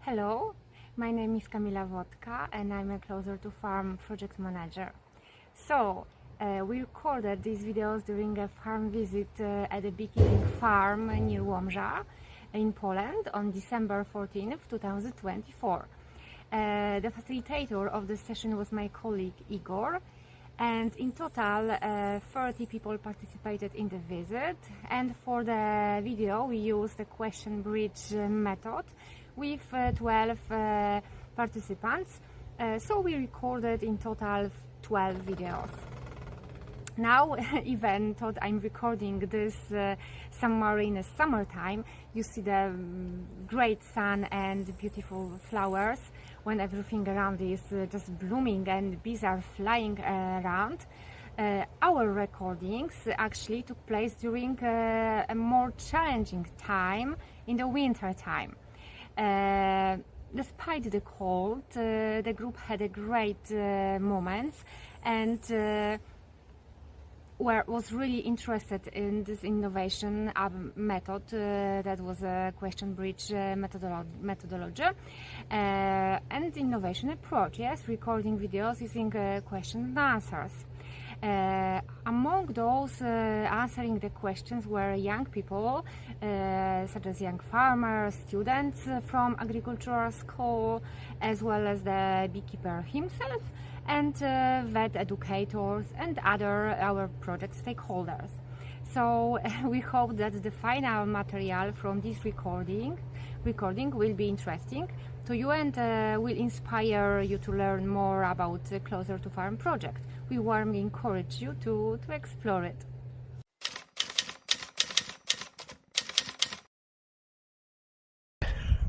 Hello, my name is Kamila Wodka and I'm a Closer to Farm project manager. So, we recorded these videos during a farm visit at a beekeeping farm near Łomża in Poland on December 14th, 2024. The facilitator of the session was my colleague Igor, and in total 30 people participated in the visit, and for the video we used the question bridge method with 12 participants, so we recorded in total 12 videos. Now, even though I'm recording this somewhere in the summertime, you see the great sun and beautiful flowers when everything around is just blooming and bees are flying around. Our recordings actually took place during a more challenging time in the winter time. Despite the cold, the group had a great moments and was really interested in this innovation method that was a question bridge methodology and innovation approach, yes, recording videos using question and answers. Among those answering the questions were young people, such as young farmers, students from agricultural school, as well as the beekeeper himself, and vet educators and other our project stakeholders. So we hope that the final material from this recording will be interesting to you and will inspire you to learn more about the Closer to Farm project. We warmly encourage you to explore it.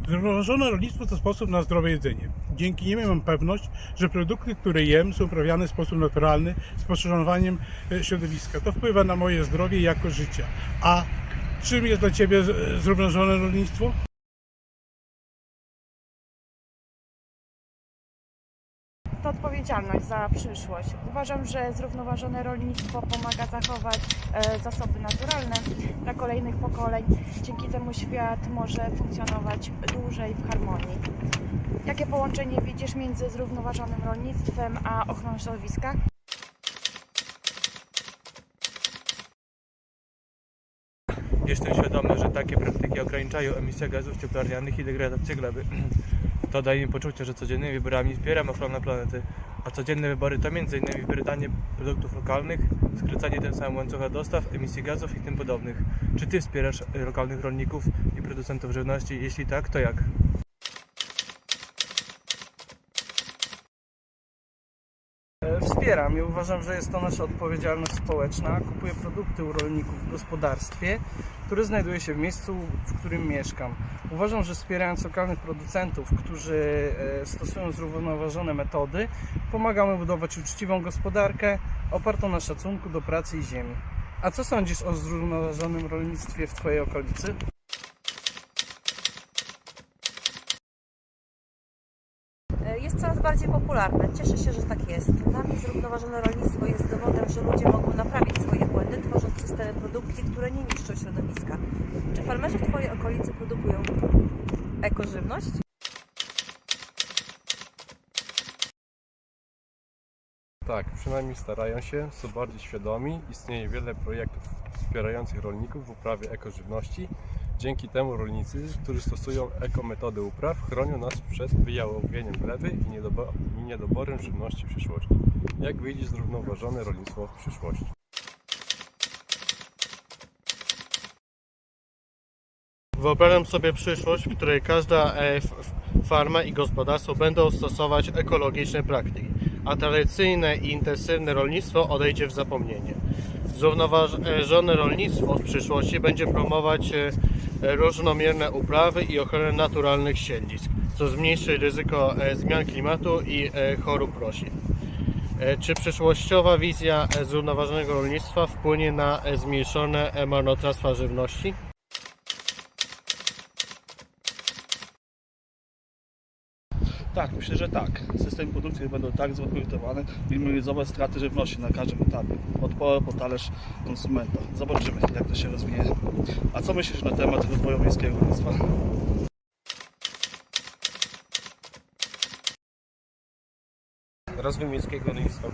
Zrównoważone rolnictwo to sposób na zdrowe jedzenie. Dzięki niemu mam pewność, że produkty, które jem, są uprawiane w sposób naturalny, z poszanowaniem środowiska. To wpływa na moje zdrowie i jakość życia. A czym jest dla Ciebie zrównoważone rolnictwo? To odpowiedzialność za przyszłość. Uważam, że zrównoważone rolnictwo pomaga zachować zasoby naturalne dla kolejnych pokoleń. Dzięki temu świat może funkcjonować dłużej w harmonii. Jakie połączenie widzisz między zrównoważonym rolnictwem a ochroną środowiska? Jestem świadomy, że takie praktyki ograniczają emisję gazów cieplarnianych i degradację gleby. To daje mi poczucie, że codziennymi wyborami wspieram ochronę planety, a codzienne wybory to m.in. wybieranie produktów lokalnych, skracanie tym samym łańcucha dostaw, emisji gazów i tym podobnych. Czy Ty wspierasz lokalnych rolników i producentów żywności? Jeśli tak, to jak? Wspieram i uważam, że jest to nasza odpowiedzialność społeczna. Kupuję produkty u rolników w gospodarstwie, które znajduje się w miejscu, w którym mieszkam. Uważam, że wspierając lokalnych producentów, którzy stosują zrównoważone metody, pomagamy budować uczciwą gospodarkę opartą na szacunku do pracy i ziemi. A co sądzisz o zrównoważonym rolnictwie w Twojej okolicy? Jest coraz bardziej popularne. Cieszę się, że tak jest. Dla mnie zrównoważone rolnictwo jest dowodem, że ludzie mogą naprawić swoje błędy, tworząc systemy produkcji, które nie niszczą środowiska. Czy farmerzy w Twojej okolicy produkują ekożywność? Tak, przynajmniej starają się, są bardziej świadomi. Istnieje wiele projektów wspierających rolników w uprawie ekożywności. Dzięki temu rolnicy, którzy stosują ekometody upraw, chronią nas przed wyjałowieniem gleby i niedoborem żywności w przyszłości. Jak widzisz zrównoważone rolnictwo w przyszłości? Wyobrażam sobie przyszłość, w której każda farma i gospodarstwo będą stosować ekologiczne praktyki, a tradycyjne i intensywne rolnictwo odejdzie w zapomnienie. Zrównoważone rolnictwo w przyszłości będzie promować różnomierne uprawy i ochronę naturalnych siedlisk, co zmniejszy ryzyko zmian klimatu i chorób roślin. Czy przyszłościowa wizja zrównoważonego rolnictwa wpłynie na zmniejszone marnotrawstwa żywności? Tak, myślę, że tak. Systemy produkcji będą tak zautomatyzowane, by minimalizować straty żywności na każdym etapie, od pola po talerz konsumenta. Zobaczymy, jak to się rozwinie. A co myślisz na temat rozwoju miejskiego rolnictwa? Rozwój miejskiego rolnictwa.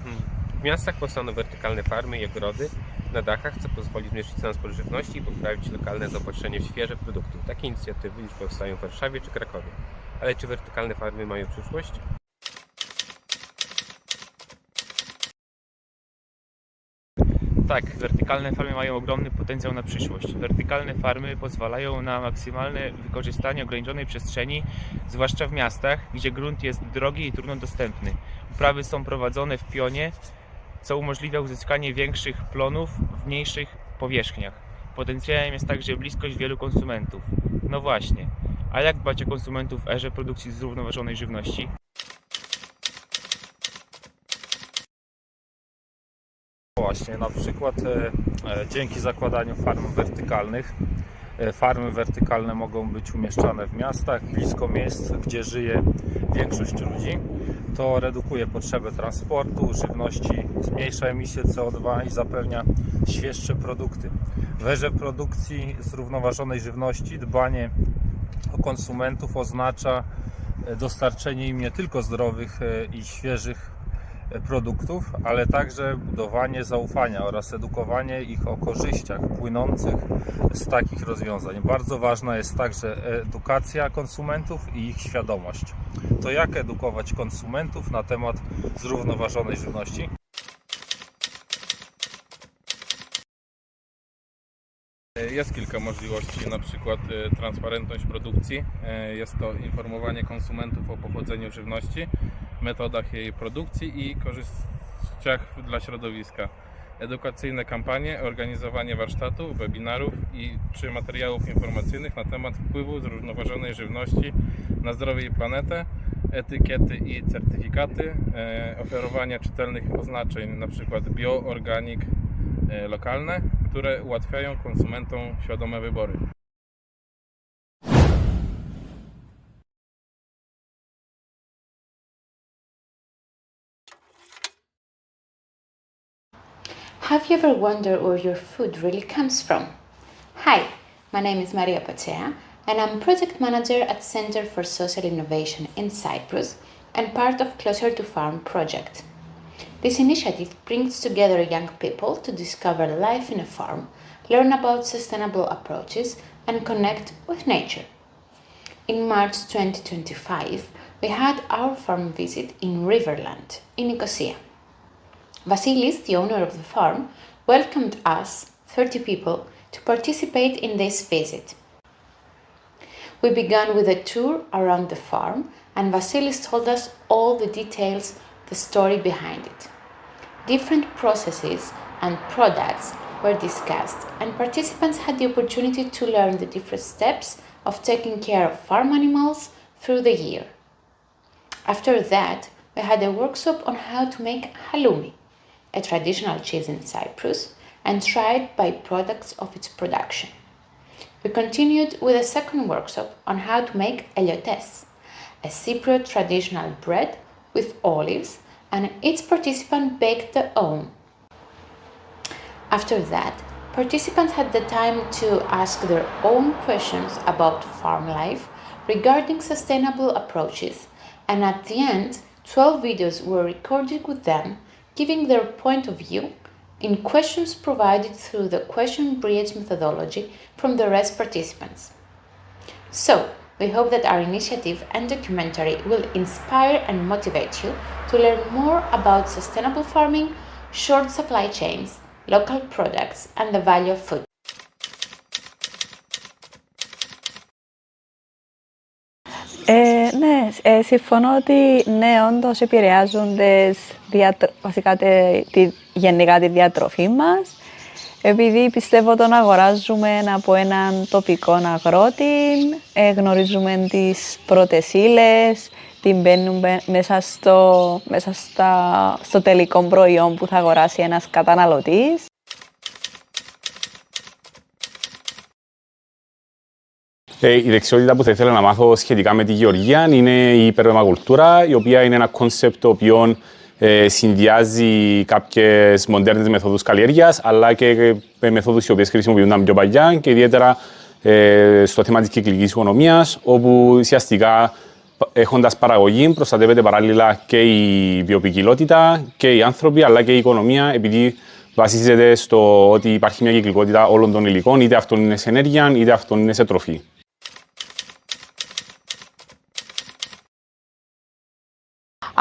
W miastach powstaną wertykalne farmy i ogrody na dachach, co pozwoli zmniejszyć transport żywności i poprawić lokalne zaopatrzenie w świeże produkty. Takie inicjatywy już powstają w Warszawie czy Krakowie. Ale czy wertykalne farmy mają przyszłość? Tak, wertykalne farmy mają ogromny potencjał na przyszłość. Wertykalne farmy pozwalają na maksymalne wykorzystanie ograniczonej przestrzeni, zwłaszcza w miastach, gdzie grunt jest drogi i trudno dostępny. Uprawy są prowadzone w pionie, co umożliwia uzyskanie większych plonów w mniejszych powierzchniach. Potencjałem jest także bliskość wielu konsumentów. No właśnie, a jak dbać o konsumentów w erze produkcji zrównoważonej żywności? Właśnie, na przykład dzięki zakładaniu farm wertykalnych. Farmy wertykalne mogą być umieszczane w miastach, blisko miejsc, gdzie żyje większość ludzi. To redukuje potrzebę transportu, żywności, zmniejsza emisję CO2 i zapewnia świeższe produkty. W erze produkcji zrównoważonej żywności dbanie o konsumentów oznacza dostarczenie im nie tylko zdrowych i świeżych produktów, ale także budowanie zaufania oraz edukowanie ich o korzyściach płynących z takich rozwiązań. Bardzo ważna jest także edukacja konsumentów i ich świadomość. To jak edukować konsumentów na temat zrównoważonej żywności? Jest kilka możliwości, na przykład transparentność produkcji. Jest to informowanie konsumentów o pochodzeniu żywności, metodach jej produkcji i korzyściach dla środowiska. Edukacyjne kampanie, organizowanie warsztatów, webinarów czy materiałów informacyjnych na temat wpływu zrównoważonej żywności na zdrowie i planetę, etykiety i certyfikaty, oferowanie czytelnych oznaczeń, np. bio, organic, lokalne, które ułatwiają konsumentom świadome wybory. Have you ever wondered where your food really comes from? Hi, my name is Maria Pacea and I'm Project Manager at Center for Social Innovation in Cyprus and part of Closer to Farm project. This initiative brings together young people to discover life in a farm, learn about sustainable approaches and connect with nature. In March 2025, we had our farm visit in Riverland in Nicosia. Vasilis, the owner of the farm, welcomed us, 30 people, to participate in this visit. We began with a tour around the farm and Vasilis told us all the details, the story behind it. Different processes and products were discussed and participants had the opportunity to learn the different steps of taking care of farm animals through the year. After that, we had a workshop on how to make halloumi, a traditional cheese in Cyprus, and tried byproducts of its production. We continued with a second workshop on how to make eliotes, a Cypriot traditional bread with olives, and each participant baked their own. After that, participants had the time to ask their own questions about farm life regarding sustainable approaches, and at the end, 12 videos were recorded with them, giving their point of view in questions provided through the question bridge methodology from the rest participants. So, we hope that our initiative and documentary will inspire and motivate you to learn more about sustainable farming, short supply chains, local products, and the value of food. Ναι, συμφωνώ ότι ναι, όντως επηρεάζουν βασικά γενικά τη διατροφή μας, επειδή πιστεύω τον αγοράζουμε από έναν τοπικό αγρότη, γνωρίζουμε τις πρώτες ύλες, την μπαίνουμε μέσα στο τελικό προϊόν που θα αγοράσει ένας καταναλωτής. Η δεξιότητα που θα ήθελα να μάθω σχετικά με τη γεωργία είναι η υπερπερμακουλτούρα, η οποία είναι ένα κόνσεπτ το οποίο συνδυάζει κάποιες μοντέρνες μεθόδους καλλιέργειας, αλλά και μεθόδους οι οποίες χρησιμοποιούνταν πιο παλιά και ιδιαίτερα στο θέμα της κυκλικής οικονομίας, όπου ουσιαστικά έχοντας παραγωγή προστατεύεται παράλληλα και η βιοποικιλότητα και οι άνθρωποι αλλά και η οικονομία, επειδή βασίζεται στο ότι υπάρχει μια κυκλικότητα όλων των υλικών, είτε αυτό είναι σε ενέργεια είτε αυτό είναι σε τροφή.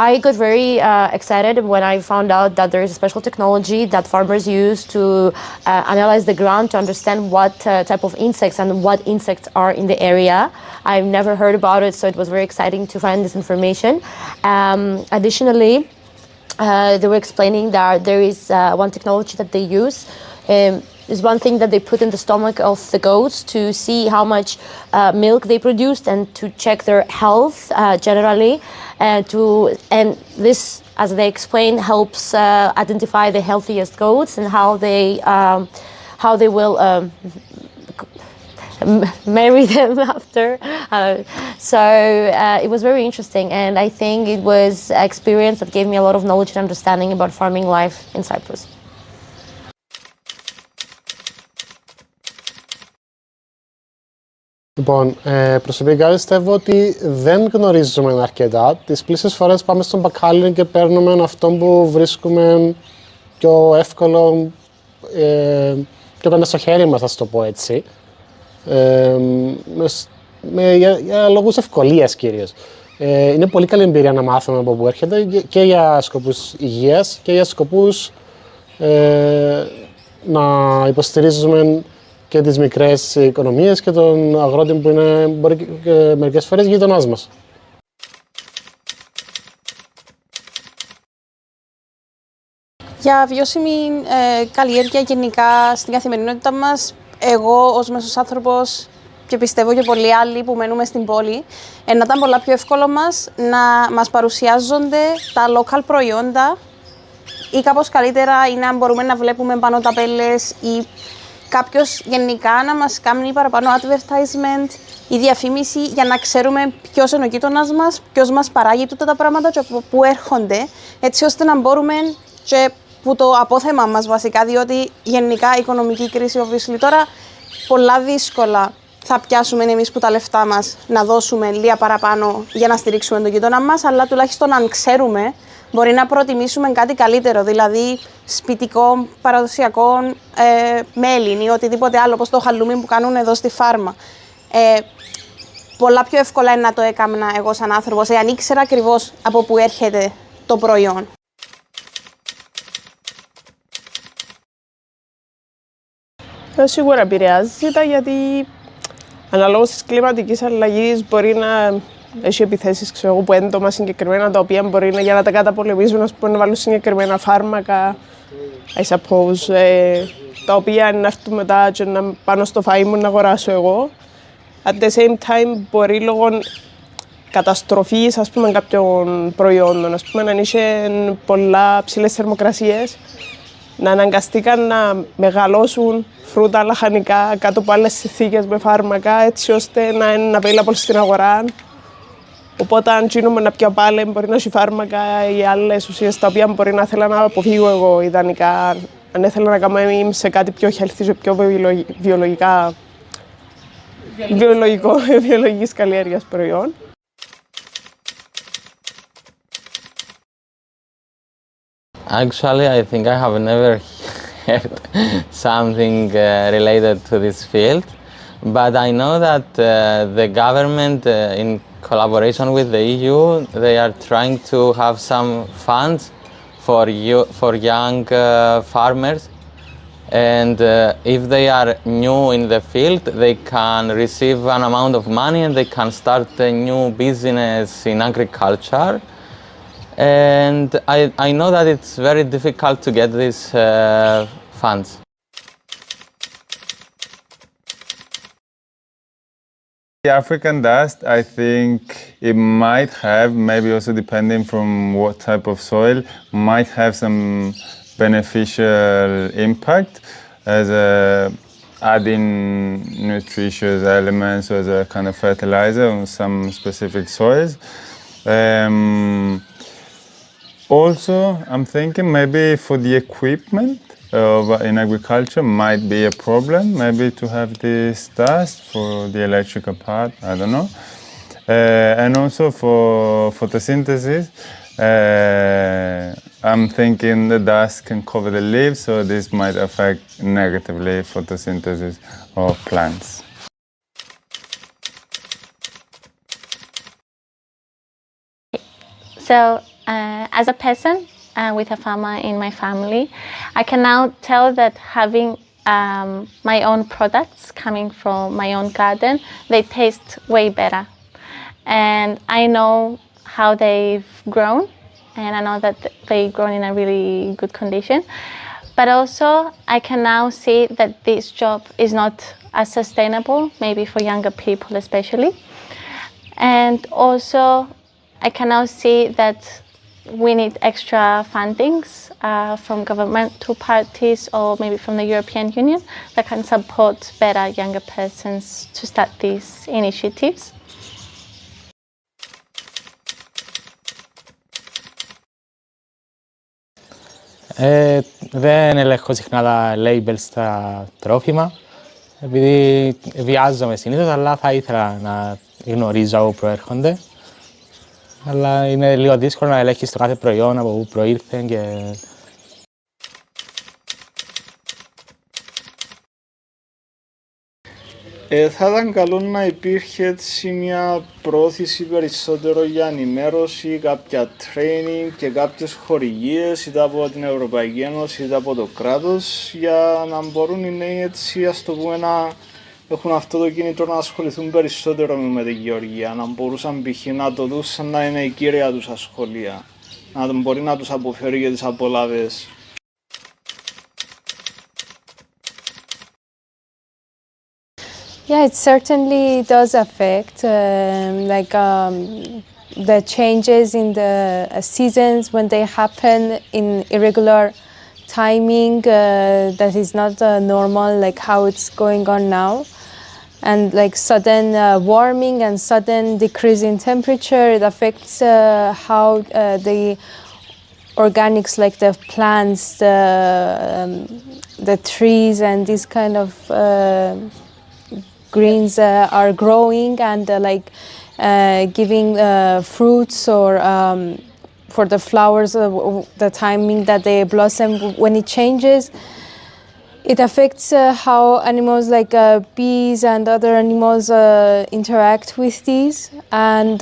I got very excited when I found out that there is a special technology that farmers use to analyze the ground to understand what type of insects and what insects are in the area. I've never heard about it, so it was very exciting to find this information. Additionally, they were explaining that there is one technology that they use. Is one thing that they put in the stomach of the goats to see how much milk they produced and to check their health generally. And this, as they explain, helps identify the healthiest goats and how they will marry them after. So it was very interesting, and I think it was an experience that gave me a lot of knowledge and understanding about farming life in Cyprus. Λοιπόν, προσωπικά πιστεύω ότι δεν γνωρίζουμε αρκετά. Τις πλήσιες φορές πάμε στον μπακάλι και παίρνουμε αυτό που βρίσκουμε πιο εύκολο, πιο πέρα στο χέρι μας, θα το πω έτσι. Για λόγους ευκολίας κυρίως. Είναι πολύ καλή εμπειρία να μάθουμε από πού έρχεται και για σκοπούς υγείας και για σκοπούς να υποστηρίζουμε και τις μικρές οικονομίες και τον αγρότη που είναι μπορεί και μερικές φορές γείτονάς μας. Για βιώσιμη καλλιέργεια γενικά στην καθημερινότητα μας, εγώ ως μέσος άνθρωπος και πιστεύω και πολλοί άλλοι που μένουμε στην πόλη, να ήταν πολλά πιο εύκολο να μας παρουσιάζονται τα local προϊόντα ή κάπως καλύτερα ή να μπορούμε να βλέπουμε πάνω ταπέλες ή κάποιος γενικά να μας κάνει παραπάνω advertisement ή διαφήμιση για να ξέρουμε ποιος είναι ο γείτονας μας, ποιος μας παράγει τούτα τα πράγματα και από πού έρχονται, έτσι ώστε να μπορούμε και που το απόθεμα μας βασικά, διότι γενικά η οικονομική κρίση obviously τώρα πολλά δύσκολα θα πιάσουμε εμείς που τα λεφτά μας να δώσουμε λίγα παραπάνω για να στηρίξουμε τον γείτονα μας, αλλά τουλάχιστον αν ξέρουμε μπορεί να προτιμήσουμε κάτι καλύτερο, δηλαδή σπιτικό, παραδοσιακό μέλι ή οτιδήποτε άλλο, όπως το χαλούμι που κάνουν εδώ στη φάρμα. Πολλά πιο εύκολα είναι να το έκανα εγώ σαν άνθρωπος, εάν ήξερα ακριβώς από πού έρχεται το προϊόν. Σίγουρα επηρεάζει τα, γιατί αναλόγως της κλιματικής αλλαγής μπορεί να έχει επιθέσεις που έντομα συγκεκριμένα, τα οποία μπορεί για να τα καταπολεμήσουν, να βάλουν συγκεκριμένα φάρμακα, I suppose, τα οποία να έρθουν μετά και να πάνω στο φαΐ μου να αγοράσω εγώ. At the same time, μπορεί λόγω καταστροφής κάποιων προϊόντων, αν είχε πολλά ψηλές θερμοκρασίες, να αναγκαστήκαν να μεγαλώσουν φρούτα, λαχανικά κάτω από άλλες συνθήκες με φάρμακα, έτσι ώστε να είναι available στην αγορά. Οπότε, αν γίνουμε να πιω πάλι, μπορεί να έχει φάρμακα ή άλλες ουσίες τα οποία μπορεί να θέλω να αποφύγω εγώ ιδανικά. Αν ήθελα να κάνω σε κάτι πιο healthy, πιο βιολογικής καλλιέργειας προϊόν. Actually, I think I have never heard something related to this field, but I know that the government, in collaboration with the EU, they are trying to have some funds for young farmers, and if they are new in the field, they can receive an amount of money and they can start a new business in agriculture. And I know that it's very difficult to get these funds. The African dust, I think it might have, maybe also depending from what type of soil, might have some beneficial impact as adding nutritious elements or as a kind of fertilizer on some specific soils. Also, I'm thinking maybe for the equipment in agriculture might be a problem, maybe to have this dust for the electrical part, I don't know. And also for photosynthesis, I'm thinking the dust can cover the leaves, so this might affect negatively photosynthesis of plants. So, as a person with a farmer in my family, I can now tell that having my own products coming from my own garden, they taste way better. And I know how they've grown, and I know that they've grown in a really good condition. But also, I can now see that this job is not as sustainable, maybe for younger people especially. And also, I can now see that we need extra fundings from governmental parties or maybe from the European Union that can support better younger persons to start these initiatives. Δεν ελέγχω συχνά τα labels στα τρόφιμα, επειδή βιάζομαι συνήθως, αλλά θα ήθελα να γνωρίζω από πού προέρχονται. Αλλά είναι λίγο δύσκολο να ελέγχεις το κάθε προϊόν από πού προήλθε και... Θα ήταν καλό να υπήρχε έτσι μια πρόθεση περισσότερο για ενημέρωση, κάποια training και κάποιες χορηγίες είτε από την Ευρωπαϊκή Ένωση είτε από το κράτος, για να μπορούν οι νέοι έτσι, ας το πούμε, να έχουν αυτό το κίνητρο να ασχοληθούν περισσότερο με τη γεωργία, να μπορούσαν π.χ. να το δουν σαν να είναι η κύρια τους ασχολία, να μπορεί να τους αποφέρει και τις απολαύες. Yeah, it certainly does affect the changes in the seasons when they happen in irregular timing that is not normal, like how it's going on now. And like sudden warming and sudden decrease in temperature, it affects how the organics like the plants, the trees and these kind of greens are growing and giving fruits or for the flowers, the timing that they blossom, when it changes, it affects how animals like bees and other animals interact with these. And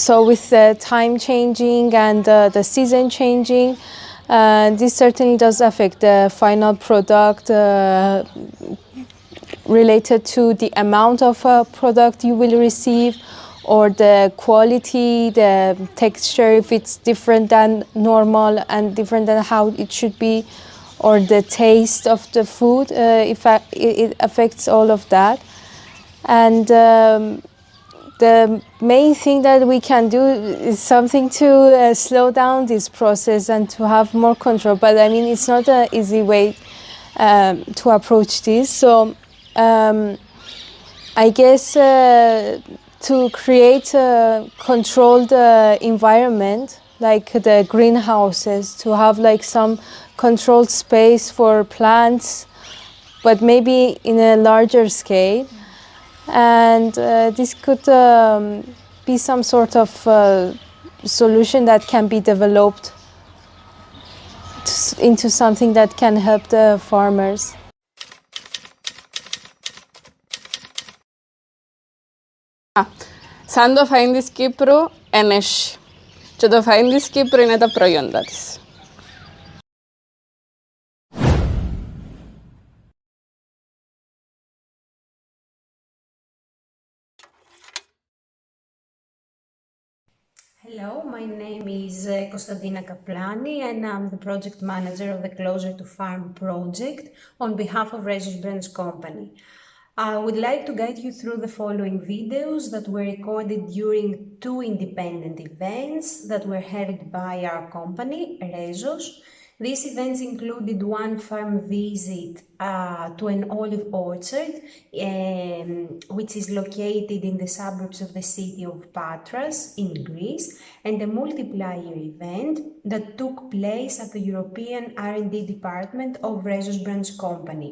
so with the time changing and the season changing, this certainly does affect the final product related to the amount of product you will receive, or the quality, the texture, if it's different than normal and different than how it should be, or the taste of the food, it affects all of that. And the main thing that we can do is something to slow down this process and to have more control. But I mean, it's not an easy way to approach this. So I guess to create a controlled environment, like the greenhouses, to have like some controlled space for plants, but maybe in a larger scale. And this could be some sort of solution that can be developed into something that can help the farmers. Σαν το φαΐν της Κύπρου, ενέχει. Και το φαΐν της Κύπρου είναι τα προϊόντα της. Hello, my name is Konstantina Kaplani and I'm the project manager of the Closer to Farm project on behalf of Resus Branch Company. I would like to guide you through the following videos that were recorded during 2 independent events that were held by our company, Resus. These events included one farm visit to an olive orchard, which is located in the suburbs of the city of Patras in Greece, and a multiplier event that took place at the European R&D department of Rezos Branch Company.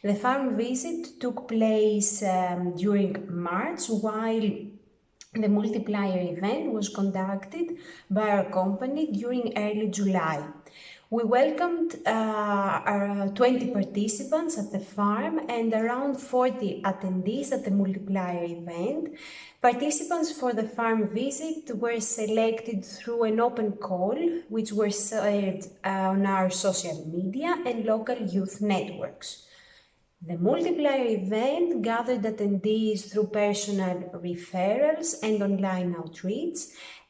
The farm visit took place during March, while the multiplier event was conducted by our company during early July. We welcomed 20 participants at the farm and around 40 attendees at the multiplier event. Participants for the farm visit were selected through an open call, which were shared on our social media and local youth networks. The multiplier event gathered attendees through personal referrals and online outreach,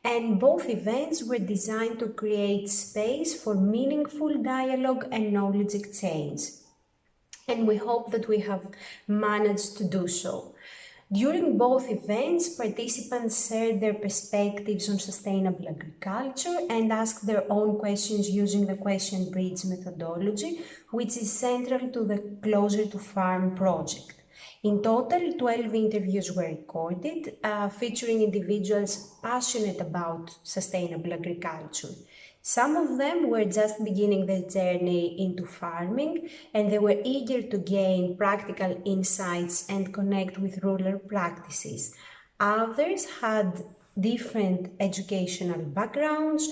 and both events were designed to create space for meaningful dialogue and knowledge exchange. And we hope that we have managed to do so. During both events, participants shared their perspectives on sustainable agriculture and asked their own questions using the question bridge methodology, which is central to the Closer to Farm project. In total, 12 interviews were recorded, featuring individuals passionate about sustainable agriculture. Some of them were just beginning their journey into farming, and they were eager to gain practical insights and connect with rural practices. Others had different educational backgrounds,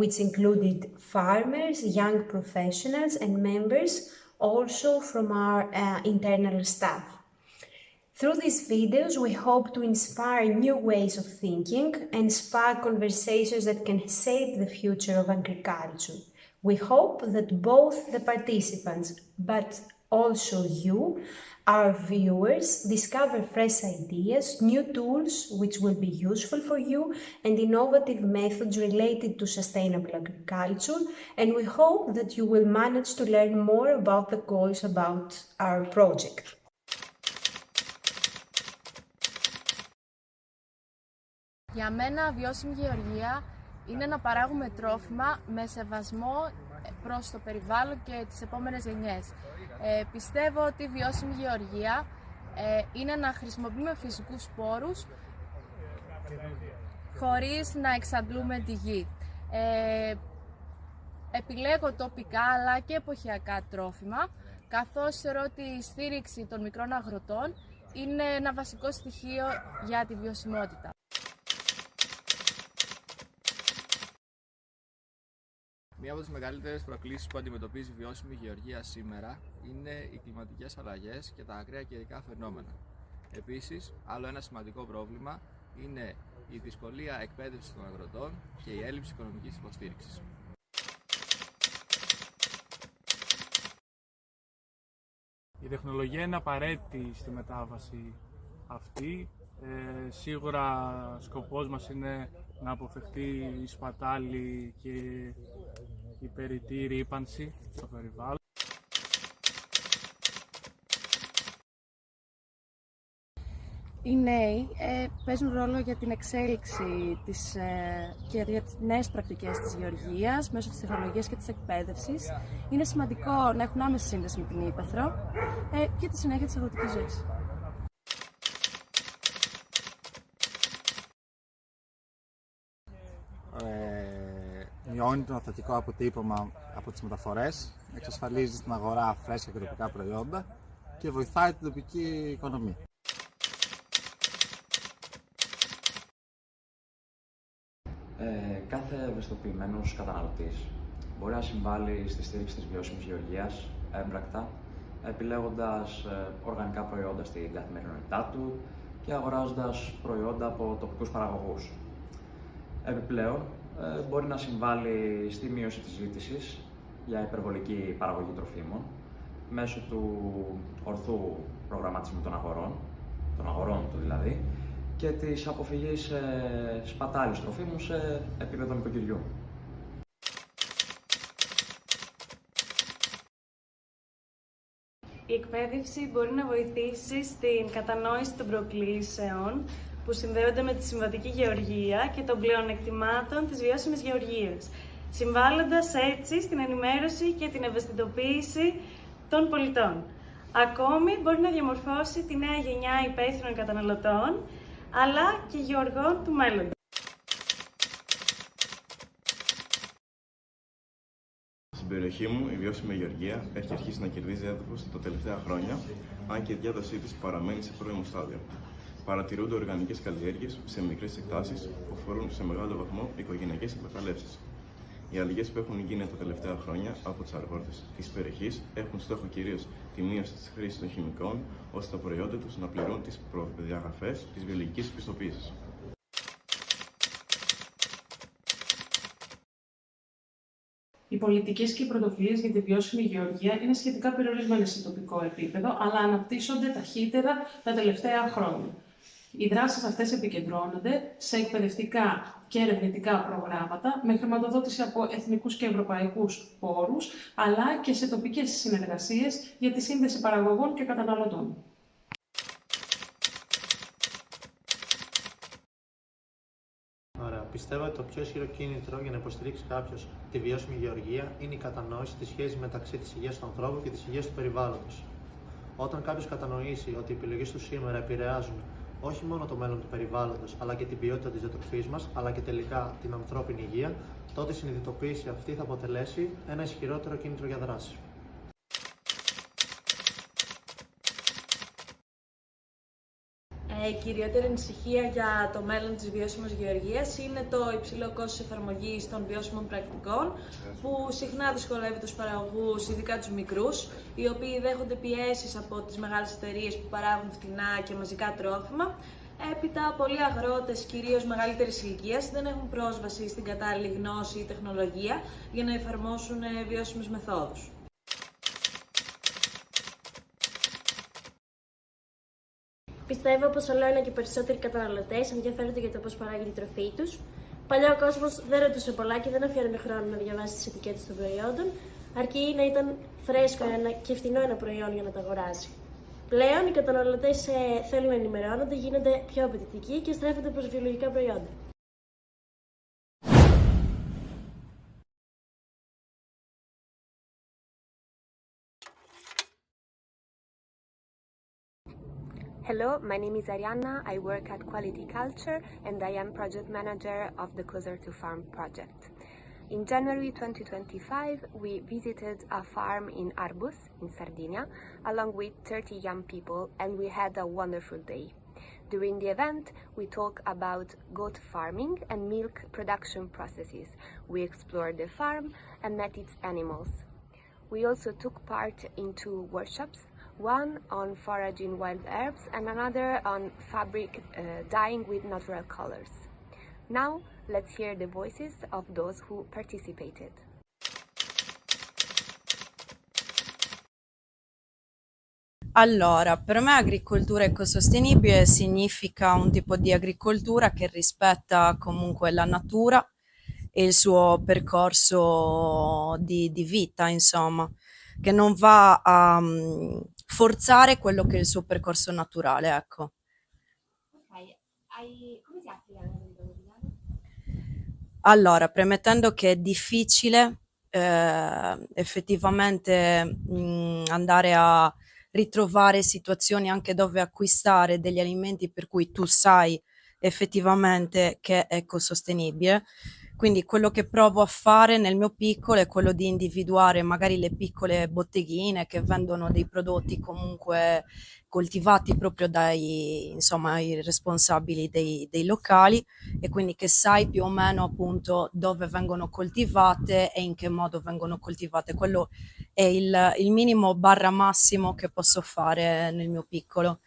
which included farmers, young professionals, and members also from our internal staff. Through these videos, we hope to inspire new ways of thinking and spark conversations that can shape the future of agriculture. We hope that both the participants, but also you, our viewers, discover fresh ideas, new tools which will be useful for you, and innovative methods related to sustainable agriculture, and we hope that you will manage to learn more about the goals about our project. Για μένα, βιώσιμη γεωργία είναι να παράγουμε τρόφιμα με σεβασμό προς το περιβάλλον και τις επόμενες γενιές. Πιστεύω ότι η βιώσιμη γεωργία είναι να χρησιμοποιούμε φυσικούς πόρους χωρίς να εξαντλούμε τη γη. Επιλέγω τοπικά αλλά και εποχιακά τρόφιμα, καθώς θεωρώ ότι η στήριξη των μικρών αγροτών είναι ένα βασικό στοιχείο για τη βιωσιμότητα. Μία από τις μεγαλύτερες προκλήσεις που αντιμετωπίζει η βιώσιμη γεωργία σήμερα είναι οι κλιματικές αλλαγές και τα ακραία καιρικά φαινόμενα. Επίσης, άλλο ένα σημαντικό πρόβλημα είναι η δυσκολία εκπαίδευσης των αγροτών και η έλλειψη οικονομικής υποστήριξης. Η τεχνολογία είναι απαραίτητη στη μετάβαση αυτή. Σίγουρα σκοπός μας είναι να αποφευχθεί η σπατάλη και η περιττή ρύπανση στο περιβάλλον. Οι νέοι παίζουν ρόλο για την εξέλιξη και για τις νέες πρακτικές της γεωργίας μέσω της τεχνολογίας και της εκπαίδευσης. Είναι σημαντικό να έχουν άμεση σύνδεση με την ύπαιθρο και τη συνέχεια της αγροτικής ζωής. Μειώνει το θετικό αποτύπωμα από τις μεταφορές, εξασφαλίζει στην αγορά φρέσκα και τοπικά προϊόντα και βοηθάει την τοπική οικονομία. Κάθε ευαισθητοποιημένος καταναλωτής μπορεί να συμβάλλει στη στήριξη της βιώσιμης γεωργίας έμπρακτα, επιλέγοντας οργανικά προϊόντα στην καθημερινότητά του και αγοράζοντας προϊόντα από τοπικούς παραγωγούς. Επιπλέον, μπορεί να συμβάλλει στη μείωση της ζήτησης για υπερβολική παραγωγή τροφίμων μέσω του ορθού προγραμματισμού των αγορών του δηλαδή, και της αποφυγής σπατάλης τροφίμων σε επίπεδο νοικοκυριού. Η εκπαίδευση μπορεί να βοηθήσει στην κατανόηση των προκλήσεων που συνδέονται με τη συμβατική γεωργία και των πλεονεκτημάτων της βιώσιμης γεωργίας. συμβάλλοντας έτσι στην ενημέρωση και την ευαισθητοποίηση των πολιτών. Ακόμη μπορεί να διαμορφώσει τη νέα γενιά υπεύθυνων καταναλωτών, αλλά και γεωργών του μέλλοντος. Στην περιοχή μου, η βιώσιμη γεωργία έχει αρχίσει να κερδίζει έδαφος τα τελευταία χρόνια, αν και η διάδοσή της παραμένει σε πρώιμο στάδιο. Παρατηρούνται οργανικές καλλιέργειες σε μικρές εκτάσεις που αφορούν σε μεγάλο βαθμό οικογενειακές εκμεταλλεύσεις. Οι αλλαγές που έχουν γίνει τα τελευταία χρόνια από τους αγρότες της περιοχής έχουν στόχο κυρίως τη μείωση της χρήσης των χημικών, ώστε τα προϊόντα τους να πληρούν τις προδιαγραφές της βιολογικής πιστοποίησης. Οι πολιτικές και οι πρωτοβουλίες για τη βιώσιμη γεωργία είναι σχετικά περιορισμένες σε τοπικό επίπεδο, αλλά αναπτύσσονται ταχύτερα τα τελευταία χρόνια. Οι δράσεις αυτές επικεντρώνονται σε εκπαιδευτικά και ερευνητικά προγράμματα με χρηματοδότηση από εθνικούς και ευρωπαϊκούς πόρους, αλλά και σε τοπικές συνεργασίες για τη σύνδεση παραγωγών και καταναλωτών. Ωραία. Πιστεύω ότι το πιο ισχυρό κίνητρο για να υποστηρίξει κάποιο τη βιώσιμη γεωργία είναι η κατανόηση της σχέσης μεταξύ της υγείας του ανθρώπου και της υγείας του περιβάλλοντος. Όταν κάποιο κατανοήσει ότι οι επιλογές του σήμερα επηρεάζουν όχι μόνο το μέλλον του περιβάλλοντος, αλλά και την ποιότητα της διατροφής μας, αλλά και τελικά την ανθρώπινη υγεία, τότε η συνειδητοποίηση αυτή θα αποτελέσει ένα ισχυρότερο κίνητρο για δράση. Η κυριότερη ανησυχία για το μέλλον της βιώσιμης γεωργίας είναι το υψηλό κόστος εφαρμογής των βιώσιμων πρακτικών, που συχνά δυσκολεύει τους παραγωγούς, ειδικά τους μικρούς, οι οποίοι δέχονται πιέσεις από τις μεγάλες εταιρείες που παράγουν φτηνά και μαζικά τρόφιμα. Έπειτα, πολλοί αγρότες, κυρίως μεγαλύτερης ηλικίας, δεν έχουν πρόσβαση στην κατάλληλη γνώση ή τεχνολογία για να εφαρμόσουν βιώσιμες μεθόδους. Πιστεύω πως όλο ένα και περισσότεροι καταναλωτές ενδιαφέρονται για το πώς παράγει τη τροφή τους. Παλιά ο κόσμος δεν ρωτούσε πολλά και δεν αφιέρωνε χρόνο να διαβάσει τις ετικέτες των προϊόντων, αρκεί να ήταν φρέσκο και φθηνό ένα προϊόν για να το αγοράσει. Πλέον οι καταναλωτές θέλουν να ενημερώνονται, γίνονται πιο απαιτητικοί και στρέφονται προς βιολογικά προϊόντα. Hello, my name is Arianna. I work at Quality Culture and I am project manager of the Closer to Farm project. In January 2025, we visited a farm in Arbus, in Sardinia, along with 30 young people, and we had a wonderful day. During the event, we talked about goat farming and milk production processes. We explored the farm and met its animals. We also took part in 2 workshops, one on foraging wild herbs and another on fabric dyeing with natural colors. Now, let's hear the voices of those who participated. Allora, per me agricoltura ecosostenibile significa un tipo di agricoltura che rispetta comunque la natura e il suo percorso di vita, insomma, che non va a forzare quello che è il suo percorso naturale, ecco. Come si applica la metodologia? Allora, premettendo che è difficile effettivamente andare a ritrovare situazioni anche dove acquistare degli alimenti per cui tu sai effettivamente che è ecosostenibile. Quindi quello che provo a fare nel mio piccolo è quello di individuare magari le piccole botteghine che vendono dei prodotti comunque coltivati proprio dai, insomma, i responsabili dei locali, e quindi che sai più o meno appunto dove vengono coltivate e in che modo vengono coltivate. Quello è il minimo barra massimo che posso fare nel mio piccolo.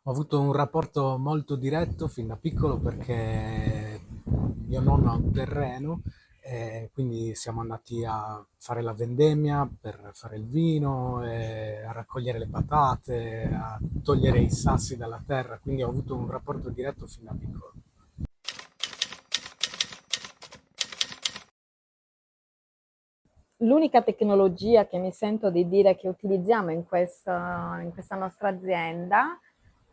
Ho avuto un rapporto molto diretto fin da piccolo perché mio nonno ha un terreno e quindi siamo andati a fare la vendemmia per fare il vino, a raccogliere le patate, a togliere i sassi dalla terra, quindi ho avuto un rapporto diretto fin da piccolo. L'unica tecnologia che mi sento di dire che utilizziamo in questa nostra azienda,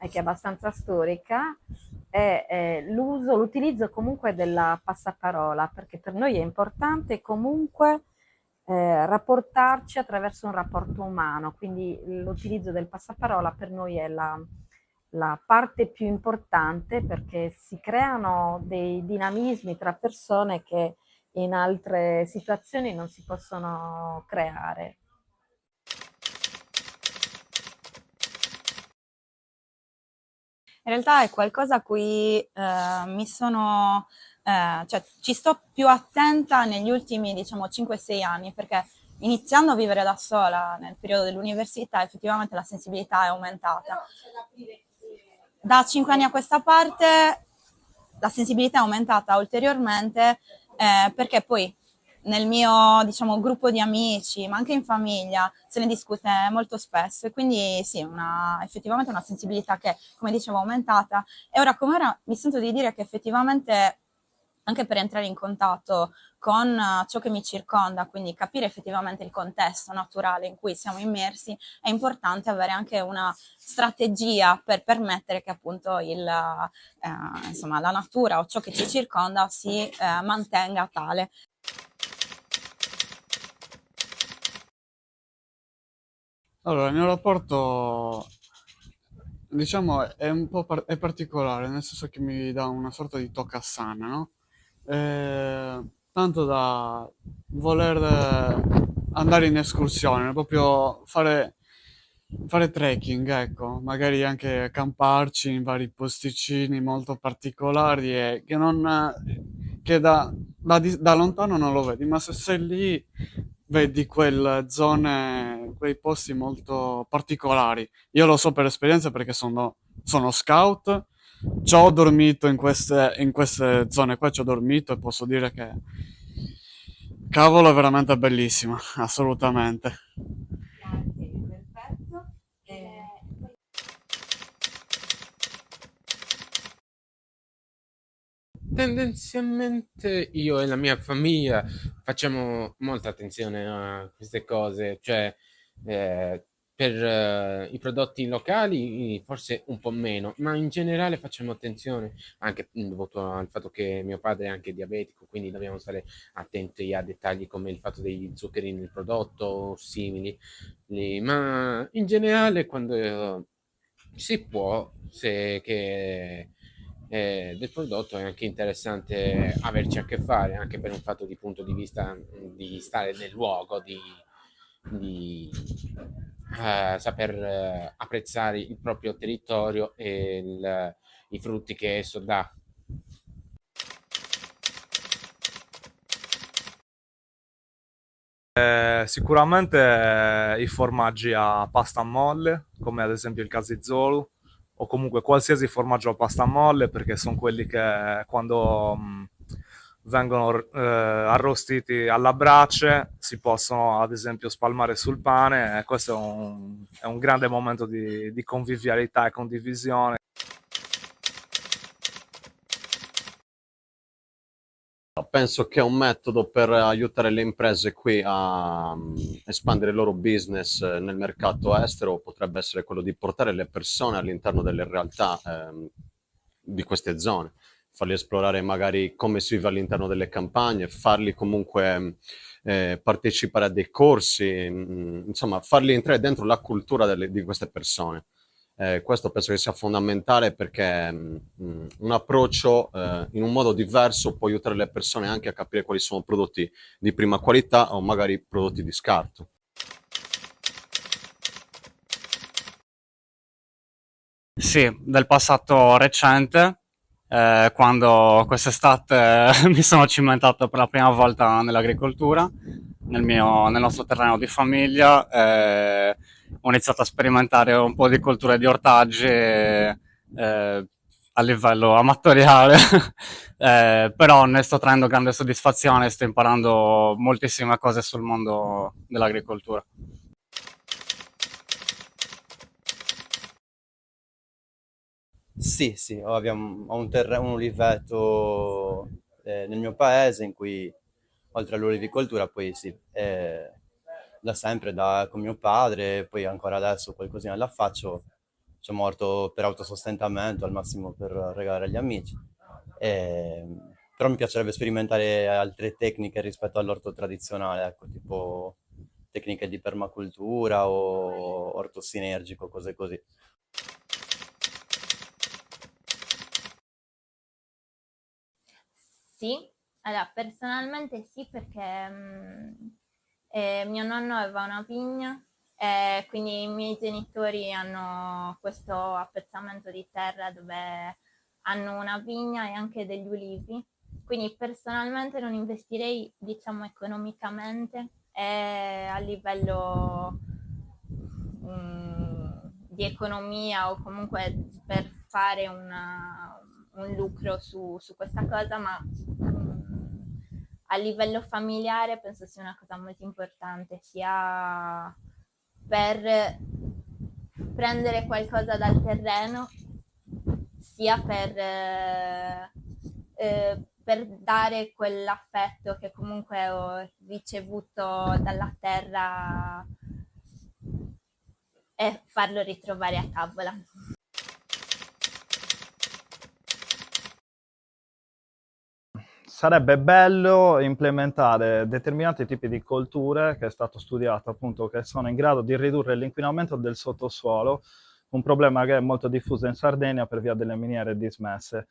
che è abbastanza storica, è l'utilizzo comunque del passaparola, perché per noi è importante comunque rapportarci attraverso un rapporto umano, quindi l'utilizzo del passaparola per noi è la parte più importante, perché si creano dei dinamismi tra persone che in altre situazioni non si possono creare. In realtà è qualcosa a cui cioè ci sto più attenta negli ultimi, diciamo, 5-6 anni, perché iniziando a vivere da sola nel periodo dell'università effettivamente la sensibilità è aumentata. Da 5 anni a questa parte la sensibilità è aumentata ulteriormente perché poi nel mio, diciamo, gruppo di amici, ma anche in famiglia, se ne discute molto spesso e quindi sì, effettivamente una sensibilità che, come dicevo, è aumentata. E ora come ora mi sento di dire che effettivamente anche per entrare in contatto con ciò che mi circonda, quindi capire effettivamente il contesto naturale in cui siamo immersi, è importante avere anche una strategia per permettere che appunto insomma, la natura o ciò che ci circonda si mantenga tale. Allora, il mio rapporto, diciamo, è un po' è particolare, nel senso che mi dà una sorta di tocca sana, no? Tanto da voler andare in escursione, proprio fare trekking, ecco, magari anche camparci in vari posticini molto particolari e che da lontano non lo vedi, ma se sei lì vedi quelle zone, quei posti molto particolari. Io lo so per esperienza perché sono scout, ci ho dormito in queste zone qua, ci ho dormito e posso dire che cavolo è veramente bellissimo, assolutamente. Tendenzialmente io e la mia famiglia facciamo molta attenzione a queste cose, cioè per i prodotti locali forse un po' meno, ma in generale facciamo attenzione anche dovuto al fatto che mio padre è anche diabetico, quindi dobbiamo stare attenti a dettagli come il fatto degli zuccheri nel prodotto o simili, ma in generale quando si può, se che del prodotto è anche interessante averci a che fare, anche per un fatto di punto di vista di stare nel luogo, di saper apprezzare il proprio territorio e i frutti che esso dà. Sicuramente i formaggi a pasta a molle, come ad esempio il casizolo, o comunque qualsiasi formaggio a pasta a molle, perché sono quelli che quando vengono arrostiti alla brace si possono ad esempio spalmare sul pane, e questo è un grande momento di convivialità e condivisione. Penso che un metodo per aiutare le imprese qui a espandere il loro business nel mercato estero potrebbe essere quello di portare le persone all'interno delle realtà di queste zone, farli esplorare magari come si vive all'interno delle campagne, farli comunque partecipare a dei corsi, insomma farli entrare dentro la cultura di queste persone. Questo penso che sia fondamentale perché un approccio in un modo diverso può aiutare le persone anche a capire quali sono prodotti di prima qualità o magari prodotti di scarto. Sì, del passato recente, quando quest'estate mi sono cimentato per la prima volta nell'agricoltura, nel nostro terreno di famiglia, ho iniziato a sperimentare un po' di colture di ortaggi a livello amatoriale, però ne sto traendo grande soddisfazione e sto imparando moltissime cose sul mondo dell'agricoltura. Sì, sì, ho un oliveto nel mio paese in cui oltre all'olivicoltura poi sì, da sempre con mio padre, poi ancora adesso qualcosina la faccio, diciamo, per autosostentamento, al massimo per regalare agli amici. Però mi piacerebbe sperimentare altre tecniche rispetto all'orto tradizionale, ecco, tipo tecniche di permacultura o orto sinergico, cose così. Sì, allora personalmente sì perché mio nonno aveva una vigna e quindi i miei genitori hanno questo appezzamento di terra dove hanno una vigna e anche degli ulivi, quindi personalmente non investirei, diciamo, economicamente e a livello di economia o comunque per fare un lucro su questa cosa, ma a livello familiare penso sia una cosa molto importante, sia per prendere qualcosa dal terreno, sia per dare quell'affetto che comunque ho ricevuto dalla terra e farlo ritrovare a tavola. Sarebbe bello implementare determinati tipi di colture, che è stato studiato appunto, che sono in grado di ridurre l'inquinamento del sottosuolo, un problema che è molto diffuso in Sardegna per via delle miniere dismesse.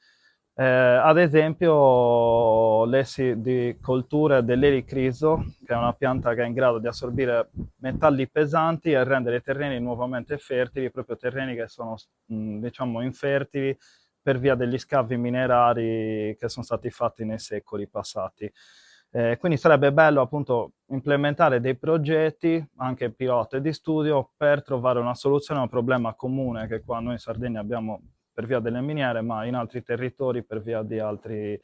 Ad esempio lessi di colture dell'ericriso, che è una pianta che è in grado di assorbire metalli pesanti e rendere i terreni nuovamente fertili, proprio terreni che sono diciamo infertili per via degli scavi minerari che sono stati fatti nei secoli passati. Quindi sarebbe bello appunto implementare dei progetti, anche pilota e di studio, per trovare una soluzione a un problema comune che qua noi in Sardegna abbiamo per via delle miniere, ma in altri territori per via di altri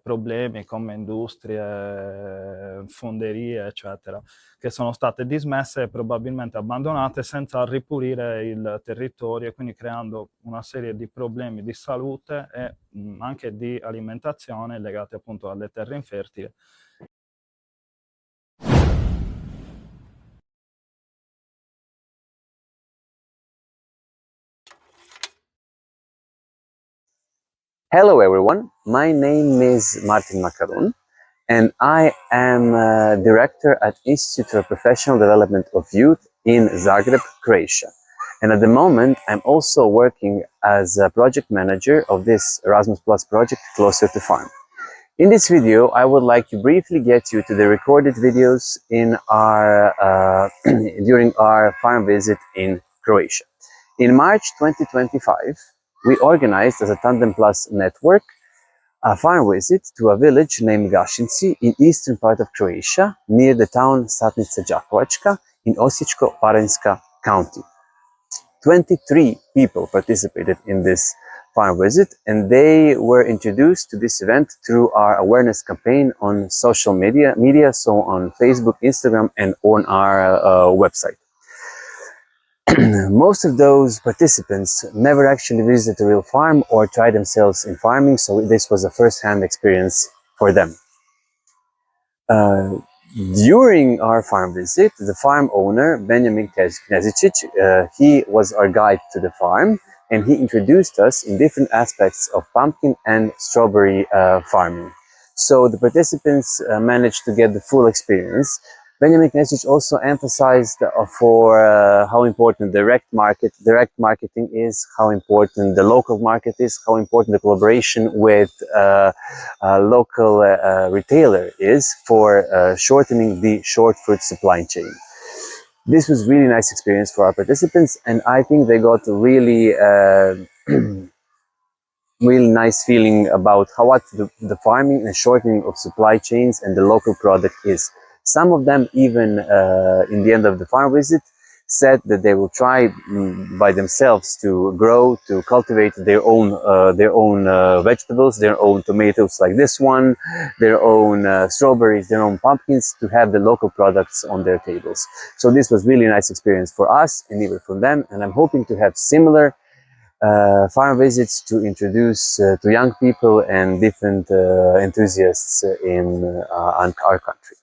problemi come industrie, fonderie, eccetera, che sono state dismesse e probabilmente abbandonate senza ripulire il territorio e quindi creando una serie di problemi di salute e anche di alimentazione legati appunto alle terre infertili. Hello everyone, my name is Martin Macaron and I am director at Institute for Professional Development of Youth in Zagreb, Croatia. And at the moment I'm also working as a project manager of this Erasmus Plus project, Closer to Farm. In this video I would like to briefly get you to the recorded videos in our during our farm visit in Croatia. In March 2025, we organized as a Tandem Plus network a farm visit to a village named Gašinci in eastern part of Croatia, near the town Satnica Đakovačka in Osječko-baranjska county. 23 people participated in this farm visit and they were introduced to this event through our awareness campaign on social media, so on Facebook, Instagram and on our website. Most of those participants never actually visited a real farm or tried themselves in farming, so this was a first-hand experience for them. During our farm visit, the farm owner, Benjamin Knezicic, he was our guide to the farm and he introduced us in different aspects of pumpkin and strawberry farming. So the participants managed to get the full experience. Benjamin Knezicic also emphasized for how important direct marketing is, how important the local market is, how important the collaboration with a local retailer is for shortening the short fruit supply chain. This was really nice experience for our participants and I think they got a really really nice feeling about what the farming and shortening of supply chains and the local product is. Some of them even in the end of the farm visit said that they will try by themselves to grow, to cultivate their own vegetables, their own tomatoes like this one, their own strawberries, their own pumpkins, to have the local products on their tables. So this was really a nice experience for us and even for them, and I'm hoping to have similar farm visits to introduce to young people and different enthusiasts in our country.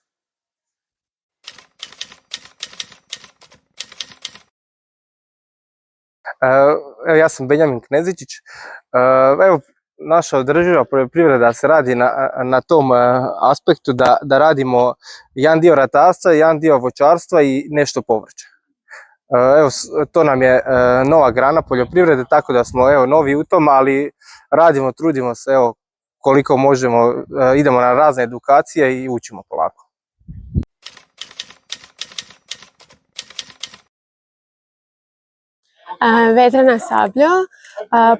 Evo, ja sam Benjamin Knezičić. Evo, naša održiva poljoprivreda se radi na tom aspektu da radimo jedan dio ratarstva, jedan dio voćarstva i nešto povrća. Evo, to nam je nova grana poljoprivrede, tako da smo evo novi u tom, ali radimo, trudimo se, evo koliko možemo, idemo na razne edukacije i učimo polako. Vedrana Sablja.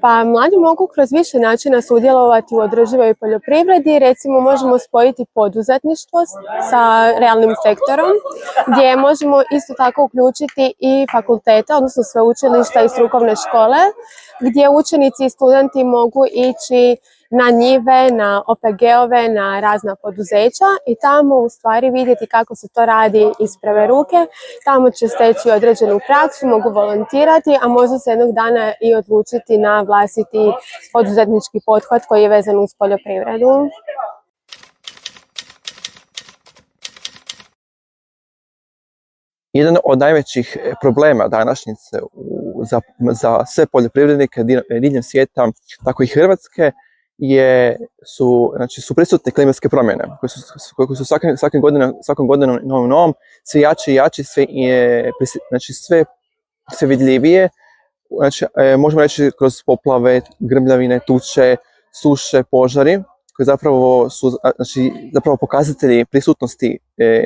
Pa mladi mogu kroz više načina sudjelovati u održivoj poljoprivredi. Recimo možemo spojiti poduzetništvo sa realnim sektorom, gdje možemo isto tako uključiti i fakultete, odnosno sveučilišta i strukovne škole, gdje učenici i studenti mogu ići na njive, na OPG-ove, na razna poduzeća i tamo u stvari vidjeti kako se to radi iz prve ruke. Tamo će steći određenu praksu, mogu volontirati, a možda se jednog dana i odlučiti na vlastiti poduzetnički pothvat koji je vezan uz poljoprivredu. Jedan od najvećih problema današnjice za sve poljoprivrednike diljem svijeta, tako i Hrvatske, su prisutne klimatske promjene koje su svakom godinom novom sve jače i jače, sve vidljivije. Možemo reći kroz poplave, grmljavine, tuče, suše, požari, koji zapravo pokazatelji prisutnosti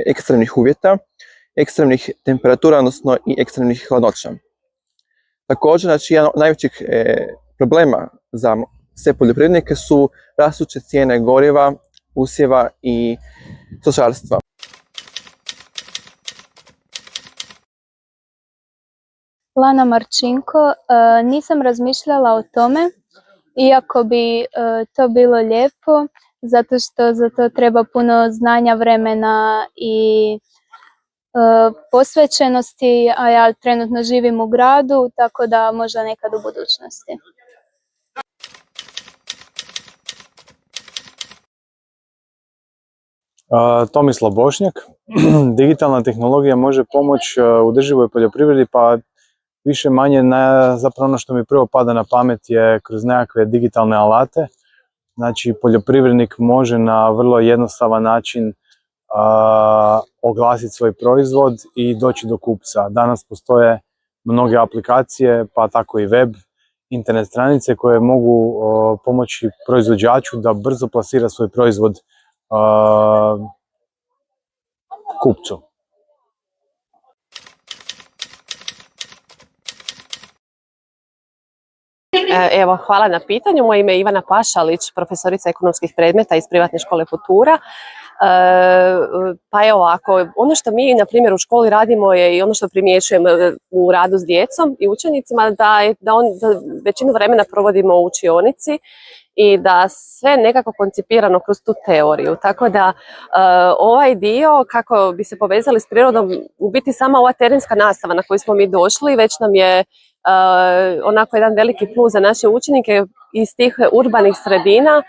ekstremnih uvjeta, ekstremnih temperatura, odnosno i ekstremnih hladnoća. Također, jedan od najvećih problema za sve poljoprivrednike su rastuće cijene goriva, usjeva i stočarstva. Lana Marčinko, nisam razmišljala o tome, iako bi to bilo lijepo, zato što za to treba puno znanja, vremena i posvećenosti, a ja trenutno živim u gradu, tako da možda nekad u budućnosti. Tomislav Bošnjak. Digitalna tehnologija može pomoći u održivoj poljoprivredi, pa više manje zapravo ono što mi prvo pada na pamet je kroz nekakve digitalne alate. Znači poljoprivrednik može na vrlo jednostavan način oglasiti svoj proizvod i doći do kupca. Danas postoje mnoge aplikacije, pa tako i web, internet stranice koje mogu pomoći proizvođaču da brzo plasira svoj proizvod kupcu. Evo, hvala na pitanju. Moje ime je Ivana Pašalić, profesorica ekonomskih predmeta iz privatne škole Futura. Pa evo ovako, ono što mi na primjer u školi radimo je i ono što primjećujem u radu s djecom i učenicima, da većinu vremena provodimo u učionici i da sve nekako koncipirano kroz tu teoriju. Tako da ovaj dio kako bi se povezali s prirodom, u biti sama ova terenska nastava na koju smo mi došli već nam je onako jedan veliki plus za naše učenike iz tih urbanih sredina.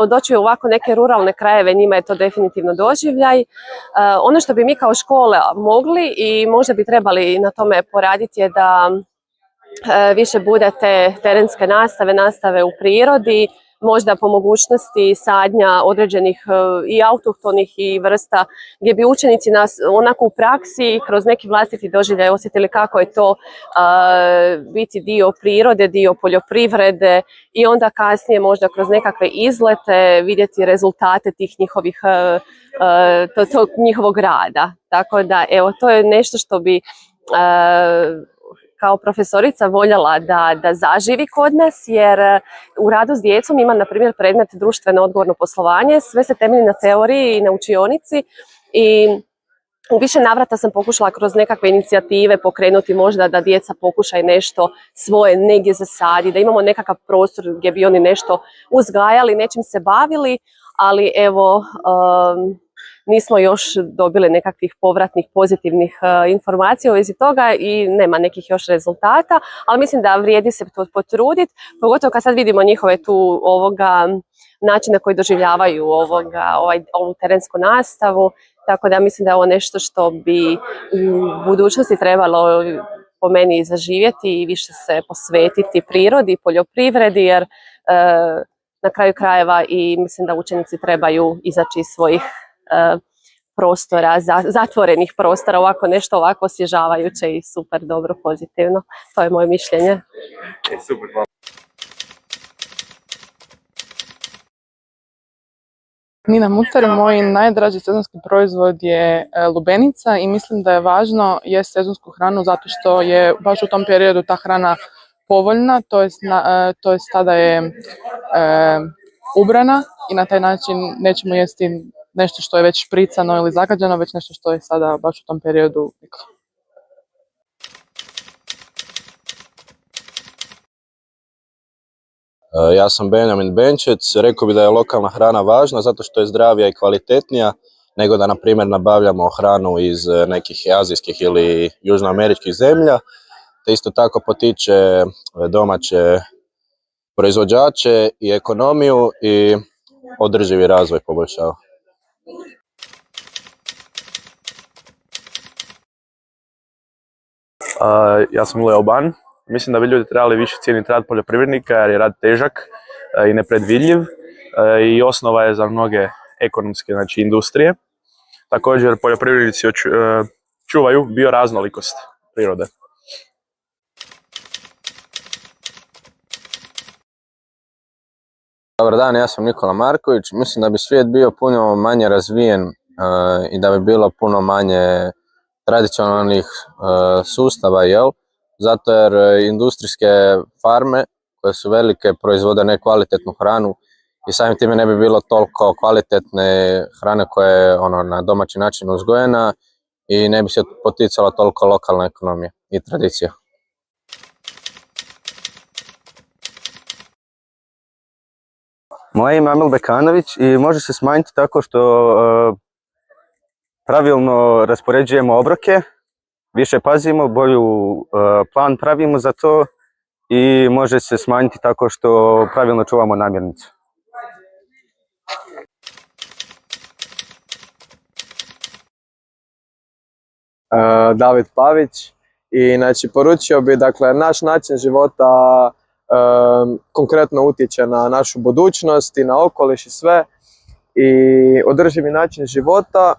Doći u ovako neke ruralne krajeve, njima je to definitivno doživljaj. Ono što bi mi kao škole mogli i možda bi trebali na tome poraditi je da više bude te terenske nastave u prirodi, možda po mogućnosti sadnja određenih i autohtonih i vrsta, gdje bi učenici nas onako u praksi kroz neki vlastiti doživljaj osjetili kako je to biti dio prirode, dio poljoprivrede i onda kasnije možda kroz nekakve izlete vidjeti rezultate tih njihovog rada. Tako da evo, to je nešto što bi kao profesorica voljela da zaživi kod nas, jer u radu s djecom ima na primjer predmet društveno odgovorno poslovanje, sve se temelji na teoriji i na učionici i u više navrata sam pokušala kroz nekakve inicijative pokrenuti možda da djeca pokušaju nešto svoje negdje zasaditi, da imamo nekakav prostor gdje bi oni nešto uzgajali, nečim se bavili, ali evo nismo još dobili nekakvih povratnih pozitivnih informacija u vezi toga i nema nekih još rezultata, ali mislim da vrijedi se potruditi, pogotovo kad sad vidimo njihove tu načina koji doživljavaju ovu terensku nastavu, tako da mislim da je ovo nešto što bi u budućnosti trebalo po meni zaživjeti i više se posvetiti prirodi, poljoprivredi, jer na kraju krajeva i mislim da učenici trebaju izaći iz svojih prostora, zatvorenih prostora, ovako nešto ovako osvježavajuće i super, dobro, pozitivno. To je moje mišljenje. Super. Nina Mutar, moj najdraži sezonski proizvod je lubenica i mislim da je važno jesti sezonsku hranu zato što je baš u tom periodu ta hrana povoljna, to jest tada je ubrana i na taj način nećemo jesti nešto što je već špricano ili zagađeno, već nešto što je sada baš u tom periodu. Ja sam Benjamin Benčec, rekao bi da je lokalna hrana važna zato što je zdravija i kvalitetnija nego da, na primjer, nabavljamo hranu iz nekih azijskih ili južnoameričkih zemlja, te isto tako potiče domaće proizvođače i ekonomiju i održivi razvoj poboljšava. Ja sam Leo Ban. Mislim da bi ljudi trebali više cijeniti rad poljoprivrednika jer je rad težak i nepredvidljiv i osnova je za mnoge ekonomske, znači, industrije. Također poljoprivrednici čuvaju bioraznolikost prirode. Dobar dan, ja sam Nikola Marković. Mislim da bi svijet bio puno manje razvijen i da bi bilo puno manje tradicionalnih sustava, zato jer industrijske farme koje su velike proizvode nekvalitetnu hranu i samim time ne bi bilo toliko kvalitetne hrane koja je na domaći način uzgojena i ne bi se poticala toliko lokalna ekonomija i tradicija. Moje ime je Amil Bekanović i može se smanjiti tako što pravilno raspoređujemo obroke, više pazimo, bolju plan pravimo za to i može se smanjiti tako što pravilno čuvamo namirnicu. David Pavić i znači poručio bi, dakle, naš način života konkretno utječe na našu budućnost i na okoliš i sve, i održivi način života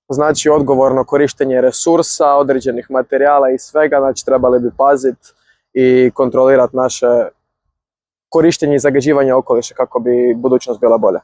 znači odgovorno korištenje resursa, određenih materijala i svega, znači trebali bi paziti i kontrolirati naše korištenje i zagađivanje okoliša kako bi budućnost bila bolja.